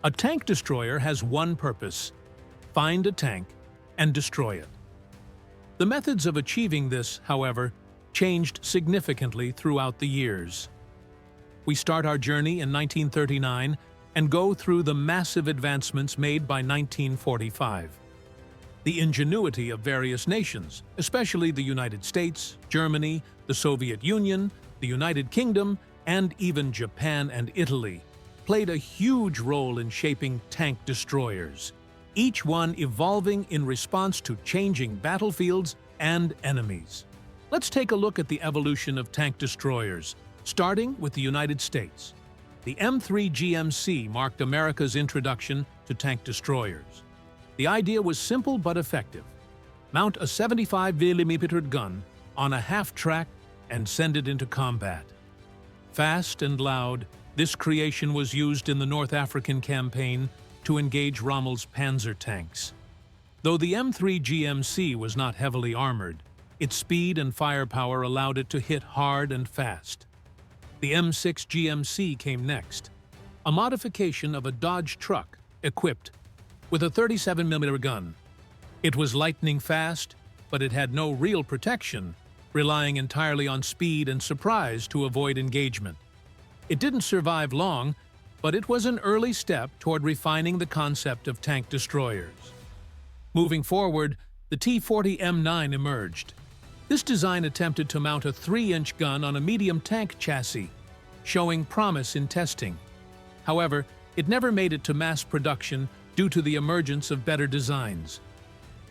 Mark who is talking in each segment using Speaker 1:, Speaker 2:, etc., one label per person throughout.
Speaker 1: A tank destroyer has one purpose: find a tank and destroy it. The methods of achieving this, however, changed significantly throughout the years. We start our journey in 1939 and go through the massive advancements made by 1945. The ingenuity of various nations, especially the United States, Germany, the Soviet Union, the United Kingdom, and even Japan and Italy, played a huge role in shaping tank destroyers, each one evolving in response to changing battlefields and enemies. Let's take a look at the evolution of tank destroyers, starting with the United States. The M3 GMC marked America's introduction to tank destroyers. The idea was simple but effective. Mount a 75mm gun on a half-track and send it into combat. Fast and loud, this creation was used in the North African campaign to engage Rommel's Panzer tanks. Though the M3 GMC was not heavily armored, its speed and firepower allowed it to hit hard and fast. The M6 GMC came next, a modification of a Dodge truck equipped with a 37mm gun. It was lightning fast, but it had no real protection, relying entirely on speed and surprise to avoid engagement. It didn't survive long, but it was an early step toward refining the concept of tank destroyers. Moving forward, the T-40M9 emerged. This design attempted to mount a 3-inch gun on a medium tank chassis, showing promise in testing. However, it never made it to mass production due to the emergence of better designs.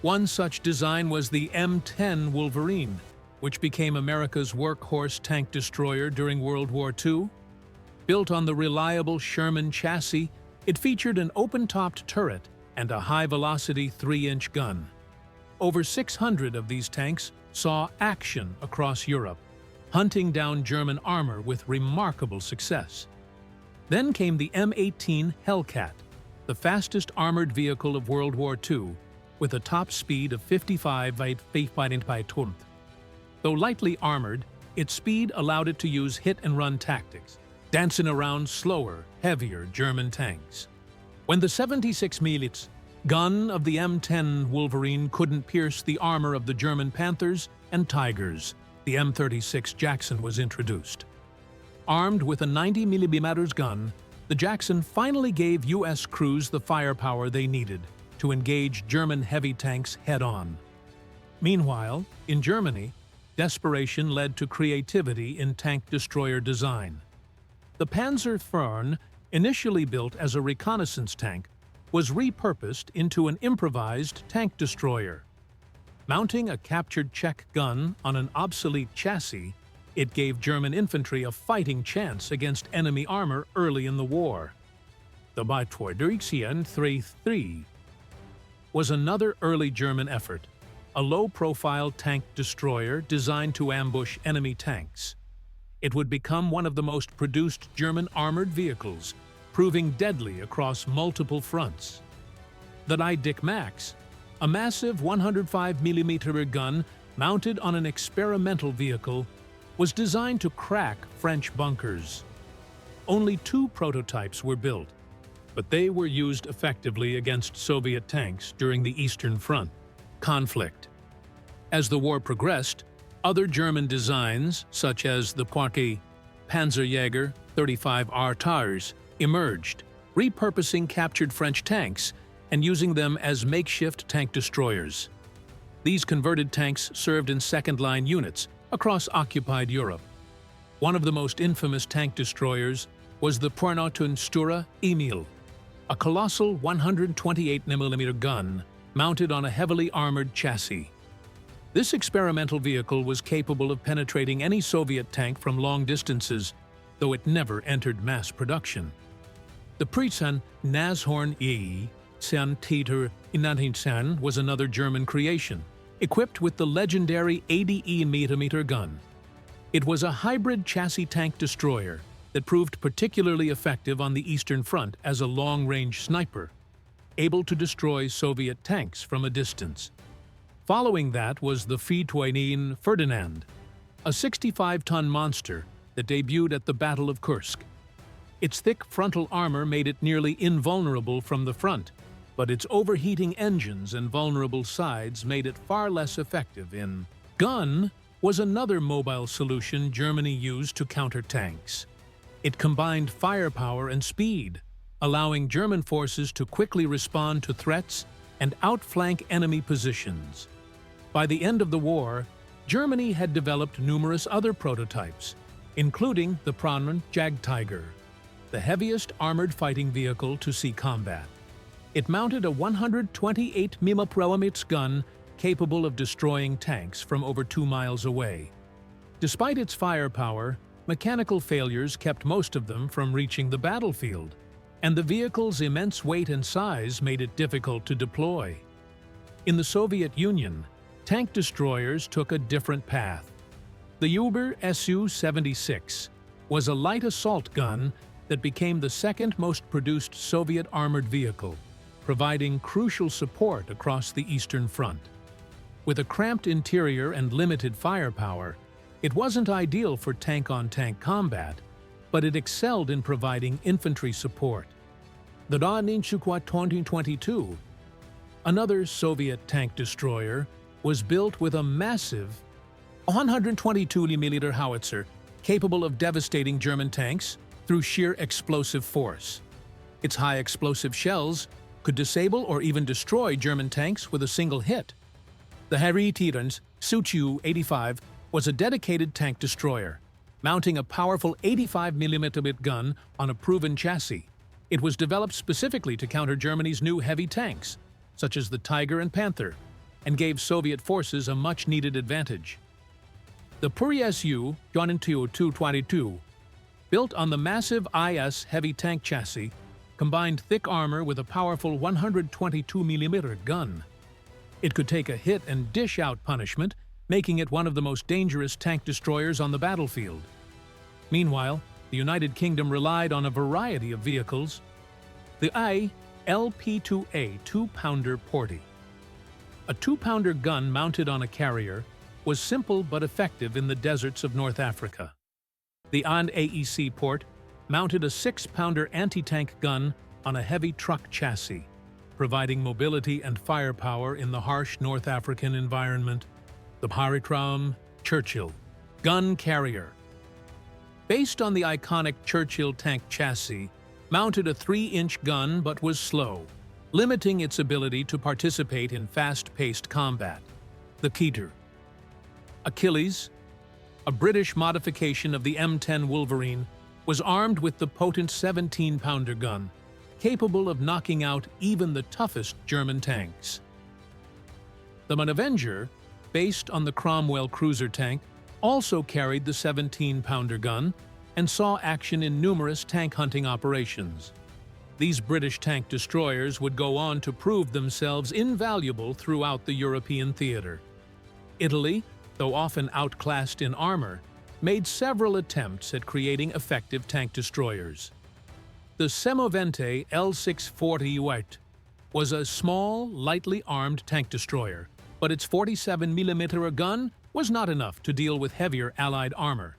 Speaker 1: One such design was the M10 Wolverine, which became America's workhorse tank destroyer during World War II. Built on the reliable Sherman chassis, it featured an open-topped turret and a high-velocity 3-inch gun. Over 600 of these tanks saw action across Europe, hunting down German armor with remarkable success. Then came the M18 Hellcat, the fastest armored vehicle of World War II, with a top speed of 55 km/h. Though lightly armored, its speed allowed it to use hit-and-run tactics, dancing around slower, heavier German tanks. When the 76mm gun of the M10 Wolverine couldn't pierce the armor of the German Panthers and Tigers, the M36 Jackson was introduced. Armed with a 90mm gun, the Jackson finally gave U.S. crews the firepower they needed to engage German heavy tanks head-on. Meanwhile, in Germany, desperation led to creativity in tank destroyer design. The Panzer Fern, initially built as a reconnaissance tank, was repurposed into an improvised tank destroyer. Mounting a captured Czech gun on an obsolete chassis, it gave German infantry a fighting chance against enemy armor early in the war. The WWII was another early German effort, a low-profile tank destroyer designed to ambush enemy tanks. It would become one of the most produced German armored vehicles, proving deadly across multiple fronts. The WWII Max, a massive 105mm gun mounted on an experimental vehicle, was designed to crack French bunkers. Only 2 prototypes were built, but they were used effectively against Soviet tanks during the Eastern Front conflict. As the war progressed, other German designs, such as the Poitiers Panzerjäger 35R TARS, emerged, repurposing captured French tanks and using them as makeshift tank destroyers. These converted tanks served in second-line units across occupied Europe. One of the most infamous tank destroyers was the Stura Emil, a colossal 128mm gun mounted on a heavily armored chassis. This experimental vehicle was capable of penetrating any Soviet tank from long distances, though it never entered mass production. The Pritzen Nashorn E. Täter in 1910 was another German creation, equipped with the legendary 80mm gun. It was a hybrid chassis tank destroyer that proved particularly effective on the Eastern Front as a long-range sniper, able to destroy Soviet tanks from a distance. Following that was the Fridtjof Ferdinand, a 65-ton monster that debuted at the Battle of Kursk. Its thick frontal armor made it nearly invulnerable from the front, but its overheating engines and vulnerable sides made it far less effective in. Gun was another mobile solution Germany used to counter tanks. It combined firepower and speed, allowing German forces to quickly respond to threats and outflank enemy positions. By the end of the war, Germany had developed numerous other prototypes, including the prominent Jagdtiger, the heaviest armored fighting vehicle to see combat. It mounted a 128 mm gun capable of destroying tanks from over 2 miles away. Despite its firepower, mechanical failures kept most of them from reaching the battlefield, and the vehicle's immense weight and size made it difficult to deploy. In the Soviet Union, tank destroyers took a different path. The WWII SU-100Y was a light assault gun that became the second most produced Soviet armored vehicle, providing crucial support across the Eastern Front. With a cramped interior and limited firepower, it wasn't ideal for tank-on-tank combat, but it excelled in providing infantry support. The WWII 2022, another Soviet tank destroyer, was built with a massive 122mm howitzer capable of devastating German tanks through sheer explosive force. Its high explosive shells could disable or even destroy German tanks with a single hit. The Harry Tiran's Su-85 was a dedicated tank destroyer, mounting a powerful 85mm gun on a proven chassis. It was developed specifically to counter Germany's new heavy tanks, such as the Tiger and Panther, and gave Soviet forces a much-needed advantage. The WWII SU-100Y, built on the massive IS heavy tank chassis, combined thick armor with a powerful 122mm gun. It could take a hit and dish out punishment, making it one of the most dangerous tank destroyers on the battlefield. Meanwhile, the United Kingdom relied on a variety of vehicles. The LP-2A 2-pounder Porty, a 2-pounder gun mounted on a carrier, was simple but effective in the deserts of North Africa. The AEC Port mounted a 6-pounder anti-tank gun on a heavy truck chassis, providing mobility and firepower in the harsh North African environment. The Harikram Churchill gun carrier, based on the iconic Churchill tank chassis, mounted a 3-inch gun but was slow, limiting its ability to participate in fast-paced combat. The Keter Achilles, a British modification of the M10 Wolverine, was armed with the potent 17-pounder gun, capable of knocking out even the toughest German tanks. The Avenger, based on the Cromwell cruiser tank, also carried the 17-pounder gun and saw action in numerous tank hunting operations. These British tank destroyers would go on to prove themselves invaluable throughout the European theater. Italy, though often outclassed in armor, made several attempts at creating effective tank destroyers. The Semovente L640 was a small, lightly armed tank destroyer, but its 47mm gun was not enough to deal with heavier Allied armor.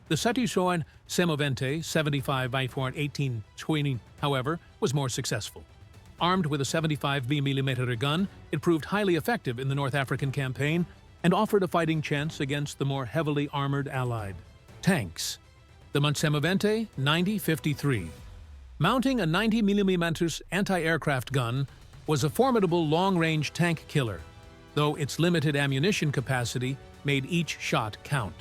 Speaker 1: The Setishoan Semovente 75x1820, however, was more successful. Armed with a 75mm gun, it proved highly effective in the North African campaign and offered a fighting chance against the more heavily armored Allied tanks. The Semovente 9053, mounting a 90mm anti-aircraft gun, was a formidable long-range tank killer, though its limited ammunition capacity made each shot count.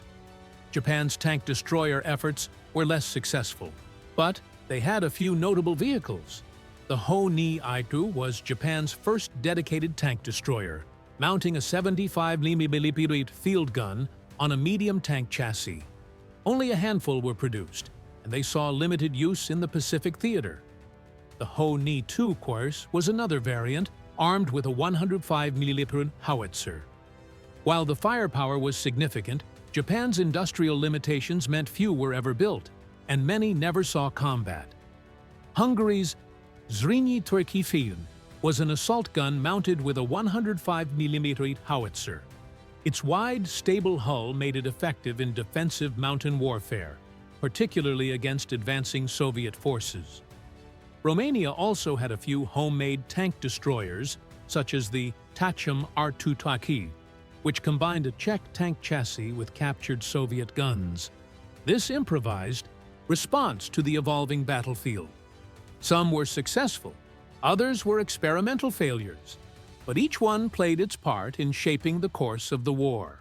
Speaker 1: Japan's tank destroyer efforts were less successful, but they had a few notable vehicles. The Ho-Ni-Aitu was Japan's first dedicated tank destroyer, mounting a 75mm field gun on a medium tank chassis. Only a handful were produced, and they saw limited use in the Pacific theater. The Ho-Ni-2, of course, was another variant, armed with a 105mm howitzer. While the firepower was significant, Japan's industrial limitations meant few were ever built, and many never saw combat. Hungary's Zrínyi Tőkéfilm was an assault gun mounted with a 105mm howitzer. Its wide, stable hull made it effective in defensive mountain warfare. particularly against advancing Soviet forces. Romania also had a few homemade tank destroyers, such as the Tachem R2 which combined a Czech tank chassis with captured Soviet guns. This improvised response to the evolving battlefield. Some were successful, others were experimental failures, but each one played its part in shaping the course of the war.